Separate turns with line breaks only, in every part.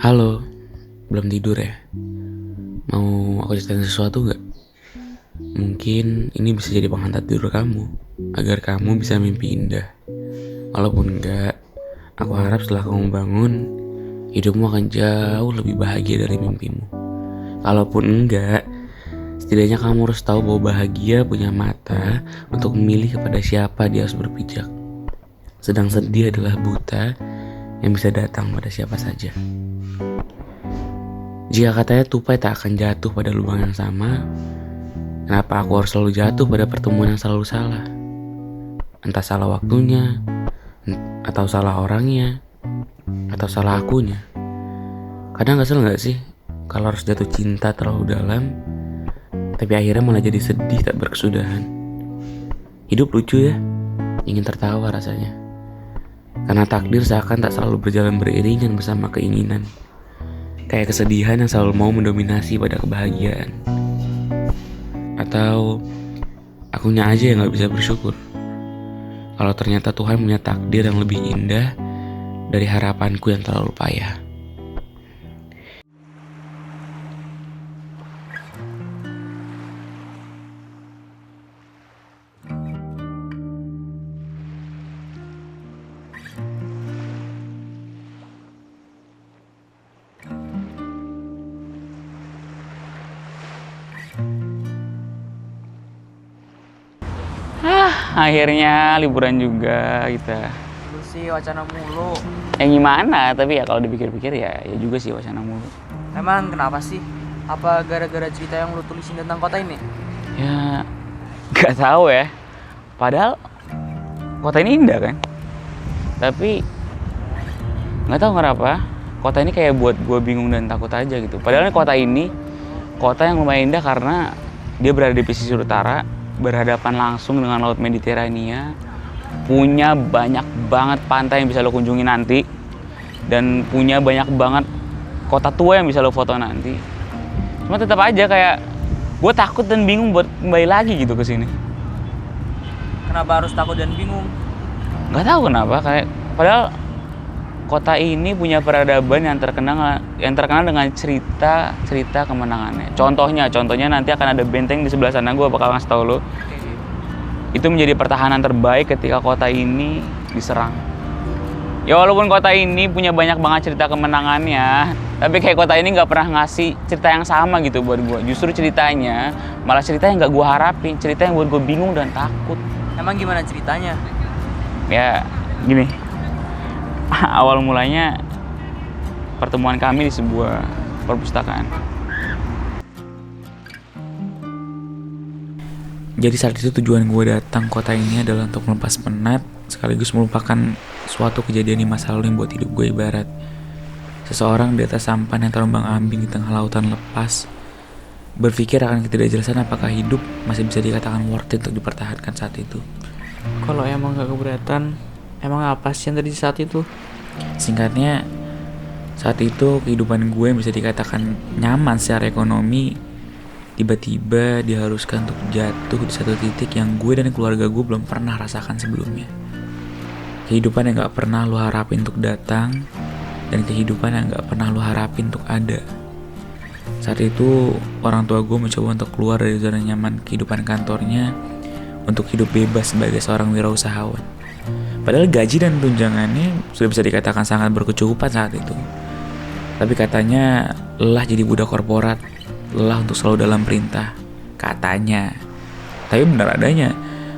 Halo, belum tidur ya? Mau aku ceritain sesuatu gak? Mungkin ini bisa jadi penghantar tidur kamu, agar kamu bisa mimpi indah. Walaupun enggak, aku harap setelah kamu bangun, hidupmu akan jauh lebih bahagia dari mimpimu. Kalaupun enggak, setidaknya kamu harus tahu bahwa bahagia punya mata untuk memilih kepada siapa dia harus berpijak. Sedang sedih adalah buta yang bisa datang pada siapa saja. Jika katanya tupai tak akan jatuh pada lubang yang sama, kenapa aku harus selalu jatuh pada pertemuan yang selalu salah? Entah salah waktunya, atau salah orangnya, atau salah akunya. Kadang kesel gak sih kalau harus jatuh cinta terlalu dalam, tapi akhirnya malah jadi sedih tak berkesudahan. Hidup lucu ya, ingin tertawa rasanya. Karena takdir seakan tak selalu berjalan beriringan bersama keinginan. Kayak kesedihan yang selalu mau mendominasi pada kebahagiaan. Atau akunya aja yang gak bisa bersyukur kalau ternyata Tuhan punya takdir yang lebih indah dari harapanku yang terlalu payah.
Akhirnya liburan juga kita.
Lu sih wacana mulu.
Gimana, tapi ya kalau dipikir-pikir ya juga sih wacana mulu.
Emang kenapa sih? Apa gara-gara cerita yang lu tulisin tentang kota ini?
Ya gak tahu ya. Padahal kota ini indah kan. Tapi gak tahu kenapa kota ini kayak buat gue bingung dan takut aja gitu. Padahal kota ini kota yang lumayan indah karena dia berada di pesisir utara, berhadapan langsung dengan Laut Mediterania, punya banyak banget pantai yang bisa lo kunjungi nanti, dan punya banyak banget kota tua yang bisa lo foto nanti. Cuma tetap aja kayak gue takut dan bingung buat kembali lagi gitu ke sini.
Kenapa harus takut dan bingung?
Nggak tahu kenapa, kayak padahal kota ini punya peradaban yang terkenal dengan cerita kemenangannya. Contohnya nanti akan ada benteng di sebelah sana, gue bakal ngasih tau lo. Itu menjadi pertahanan terbaik ketika kota ini diserang. Ya walaupun kota ini punya banyak banget cerita kemenangannya, tapi kayak kota ini nggak pernah ngasih cerita yang sama gitu buat gue. Justru ceritanya malah cerita yang nggak gue harapin, cerita yang buat gue bingung dan takut.
Emang gimana ceritanya?
Ya gini. Awal mulanya pertemuan kami di sebuah perpustakaan.
Jadi saat itu tujuan gue datang kota ini adalah untuk melepas penat, sekaligus melupakan suatu kejadian di masa lalu yang buat hidup gue ibarat seseorang di atas sampan yang terombang ambing di tengah lautan lepas, berpikir akan ketidakjelasan apakah hidup masih bisa dikatakan worth it untuk dipertahankan saat itu.
Kalau emang gak keberatan, emang apa sih yang tadi saat itu?
Singkatnya, saat itu kehidupan gue yang bisa dikatakan nyaman secara ekonomi tiba-tiba diharuskan untuk jatuh di satu titik yang gue dan keluarga gue belum pernah rasakan sebelumnya. Kehidupan yang gak pernah lo harapin untuk datang, dan kehidupan yang gak pernah lo harapin untuk ada. Saat itu orang tua gue mencoba untuk keluar dari zona nyaman kehidupan kantornya untuk hidup bebas sebagai seorang wirausahawan. Padahal gaji dan tunjangannya sudah bisa dikatakan sangat berkecukupan saat itu. Tapi katanya lelah jadi budak korporat, lelah untuk selalu dalam perintah. Katanya. Tapi benar adanya.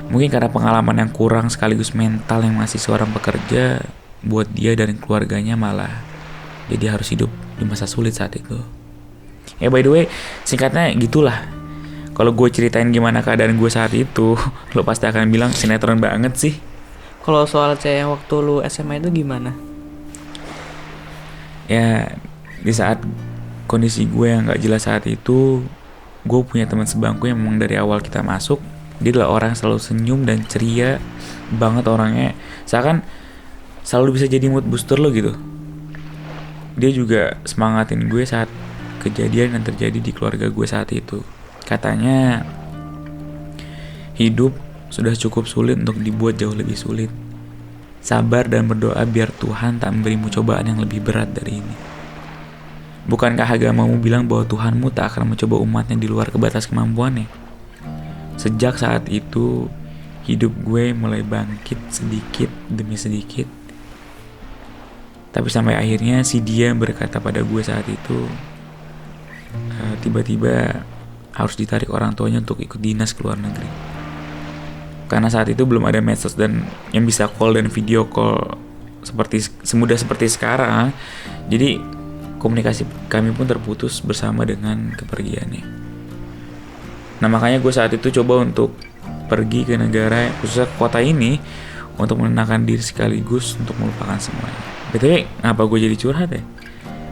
Mungkin karena pengalaman yang kurang sekaligus mental yang masih seorang pekerja, buat dia dan keluarganya malah jadi harus hidup di masa sulit saat itu. Ya by the way, singkatnya gitulah. Kalau gue ceritain gimana keadaan gue saat itu, lo pasti akan bilang sinetron banget sih.
Kalau soal cewek yang waktu lu SMA itu gimana?
Ya, di saat kondisi gue yang gak jelas saat itu, gue punya teman sebangku yang memang dari awal kita masuk, dia adalah orang yang selalu senyum dan ceria banget orangnya. Seakan selalu bisa jadi mood booster lo gitu. Dia juga semangatin gue saat kejadian yang terjadi di keluarga gue saat itu. Katanya hidup sudah cukup sulit untuk dibuat jauh lebih sulit. Sabar dan berdoa biar Tuhan tak memberimu cobaan yang lebih berat dari ini. Bukankah agamamu bilang bahwa Tuhanmu tak akan mencoba umatnya di luar kebatas kemampuannya? Sejak saat itu, hidup gue mulai bangkit sedikit demi sedikit. Tapi sampai akhirnya si dia berkata pada gue saat itu, tiba-tiba harus ditarik orang tuanya untuk ikut dinas ke luar negeri. Karena saat itu belum ada medsos dan yang bisa call dan video call semudah seperti sekarang. Jadi komunikasi kami pun terputus bersama dengan kepergiannya. Nah makanya gue saat itu coba untuk pergi ke negara, khususnya kota ini, untuk menenangkan diri sekaligus untuk melupakan semuanya. BTW, ngapa gue jadi curhat ya?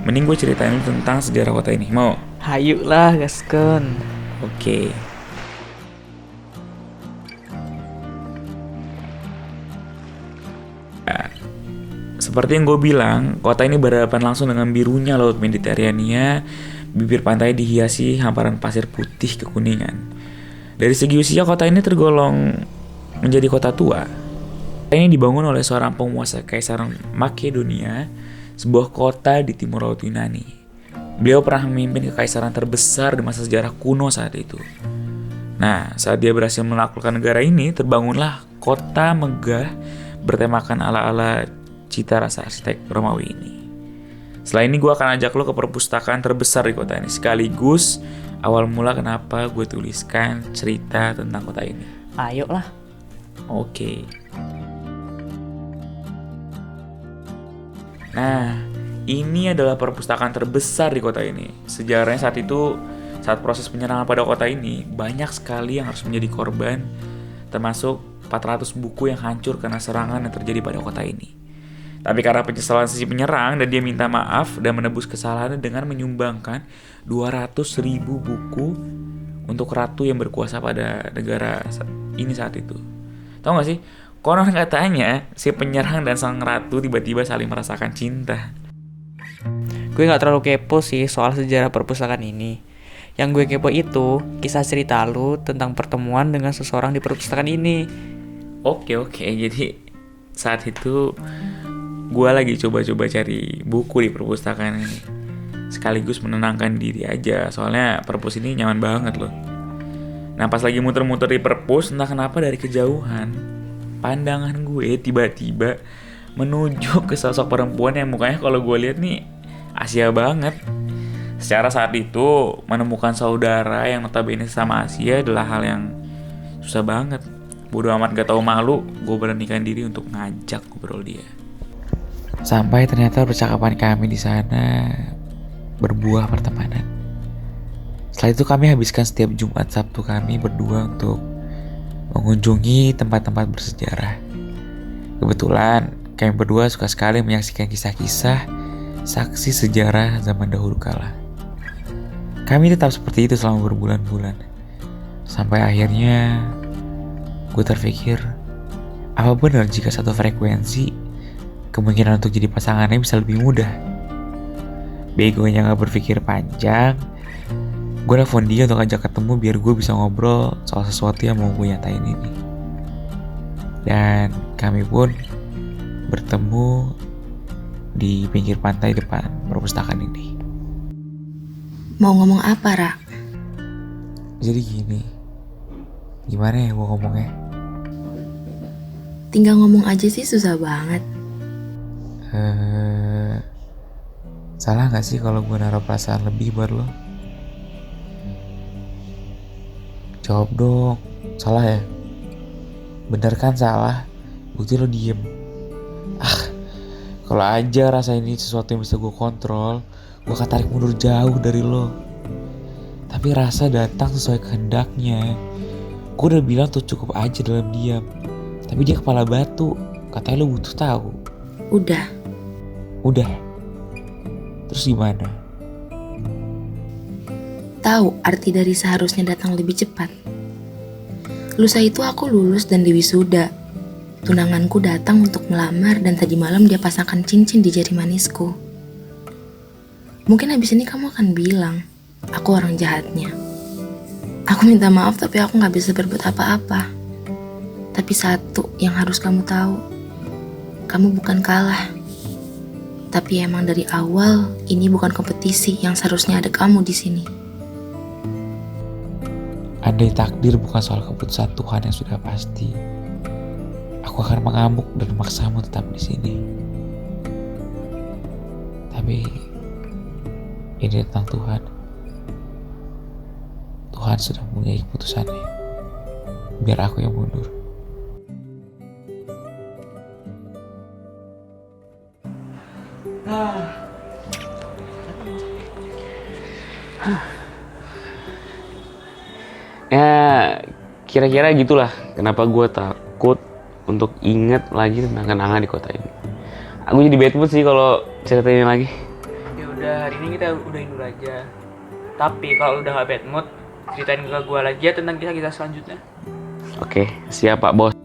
Mending gue ceritain tentang sejarah kota ini, mau?
Hayu lah gaskeun.
Oke. Seperti yang gue bilang, kota ini berhadapan langsung dengan birunya Laut Mediterania. Bibir pantai dihiasi hamparan pasir putih kekuningan. Dari segi usia, kota ini tergolong menjadi kota tua. Kota ini dibangun oleh seorang penguasa Kaisar Makedonia, sebuah kota di timur Laut Yunani. Beliau pernah memimpin kekaisaran terbesar di masa sejarah kuno saat itu. Nah, saat dia berhasil menaklukkan negara ini, terbangunlah kota megah bertemakan ala-ala cita rasa arsitek Romawi ini. Setelah ini gue akan ajak lo ke perpustakaan terbesar di kota ini, sekaligus awal mula kenapa gue tuliskan cerita tentang kota ini.
Ayo lah.
Oke. Nah, ini adalah perpustakaan terbesar di kota ini. Sejarahnya saat itu, saat proses penyerangan pada kota ini, banyak sekali yang harus menjadi korban, termasuk 400 buku yang hancur karena serangan yang terjadi pada kota ini. Tapi karena penyesalan si penyerang dan dia minta maaf dan menebus kesalahannya dengan menyumbangkan 200.000 buku untuk ratu yang berkuasa pada negara ini saat itu. Tahu gak sih? Konon katanya si penyerang dan sang ratu tiba-tiba saling merasakan cinta.
Gue gak terlalu kepo sih soal sejarah perpustakaan ini. Yang gue kepo itu kisah cerita lu tentang pertemuan dengan seseorang di perpustakaan ini.
Oke, jadi saat itu gue lagi coba-coba cari buku di perpustakaan ini, sekaligus menenangkan diri aja, soalnya perpus ini nyaman banget loh. Nah pas lagi muter-muter di perpus, entah kenapa dari kejauhan pandangan gue tiba-tiba menuju ke sosok perempuan yang mukanya kalau gue lihat nih Asia banget. Secara saat itu menemukan saudara yang notabene sama Asia adalah hal yang susah banget. Bodoh amat gak tahu malu, gue beranikan diri untuk ngajak ngobrol dia. Sampai ternyata percakapan kami di sana berbuah pertemanan. Setelah itu kami habiskan setiap Jumat Sabtu kami berdua untuk mengunjungi tempat-tempat bersejarah. Kebetulan kami berdua suka sekali menyaksikan kisah-kisah saksi sejarah zaman dahulu kala. Kami tetap seperti itu selama berbulan-bulan. Sampai akhirnya gue terpikir, apa benar jika satu frekuensi kemungkinan untuk jadi pasangannya bisa lebih mudah? Begonya gak berpikir panjang, gue nelfon dia untuk ajak ketemu biar gue bisa ngobrol soal sesuatu yang mau gue nyatain ini. Dan kami pun bertemu di pinggir pantai depan perpustakaan ini.
Mau ngomong apa, Ra?
Jadi gini, gimana ya gue ngomongnya?
Tinggal ngomong aja sih susah banget.
Salah gak sih kalau gue naruh perasaan lebih buat lo? Jawab dong, salah ya? Bener kan salah? Bukti lo diem. Kalau aja rasa ini sesuatu yang bisa gue kontrol, gue akan tarik mundur jauh dari lo. Tapi rasa datang sesuai kehendaknya. Gue udah bilang tuh cukup aja dalam diam. Tapi dia kepala batu, katanya lo butuh tahu. Udah. Terus gimana?
Tahu arti dari seharusnya datang lebih cepat. Lusa itu aku lulus dan diwisuda. Tunanganku datang untuk melamar dan tadi malam dia pasangkan cincin di jari manisku. Mungkin habis ini kamu akan bilang, aku orang jahatnya. Aku minta maaf tapi aku gak bisa berbuat apa-apa. Tapi satu yang harus kamu tahu, kamu bukan kalah, Tapi emang dari awal ini bukan kompetisi yang seharusnya ada kamu di sini.
Andai takdir bukan soal keputusan Tuhan yang sudah pasti, aku akan mengamuk dan memaksamu tetap di sini. Tapi ini tentang Tuhan. Tuhan sudah mempunyai keputusannya. Biar aku yang mundur.
Ya, kira-kira gitulah kenapa gue takut untuk inget lagi tentang kenangan di kota ini. Aku jadi bad mood sih kalau ceritain lagi.
Ya udah, hari ini kita udahin dulu aja. Tapi kalau udah gak bad mood, ceritain ke gue lagi ya tentang kisah-kisah selanjutnya.
Oke, siap Pak Bos.